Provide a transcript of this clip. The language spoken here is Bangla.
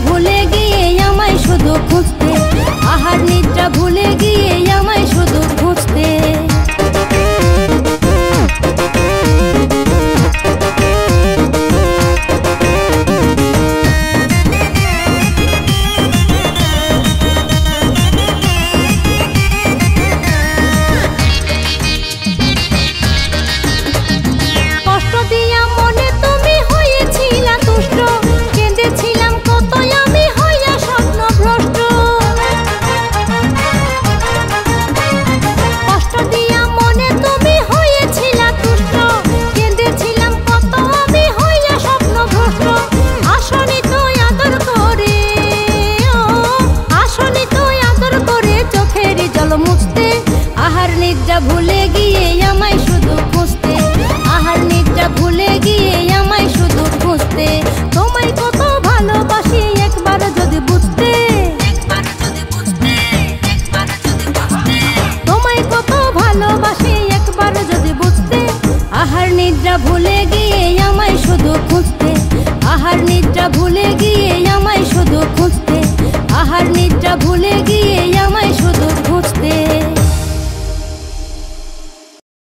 ভুলে গিয়ে আমায় শুধু খুঁজতে, আহার নিদ্রা ভুলে গিয়ে আমায় শুধু খুঁজতে। আহার নিদ্রা ভুলে গিয়ে আমায় শুধু খুঁজতে, আহার নিদ্রা ভুলে গিয়ে আমায় শুধু খুঁজতে। তোমায় কত ভালোবাসি একবার যদি বুঝতে, তোমায় কত ভালোবাসি একবার যদি বুঝতে। আহার নিদ্রা ভুলে গিয়ে আমায় শুধু খুঁজতে, আহার নিদ্রা ভুলে গিয়ে আমায় শুধু খুঁজতে, আহার নিদ্রা ভুলে গিয়ে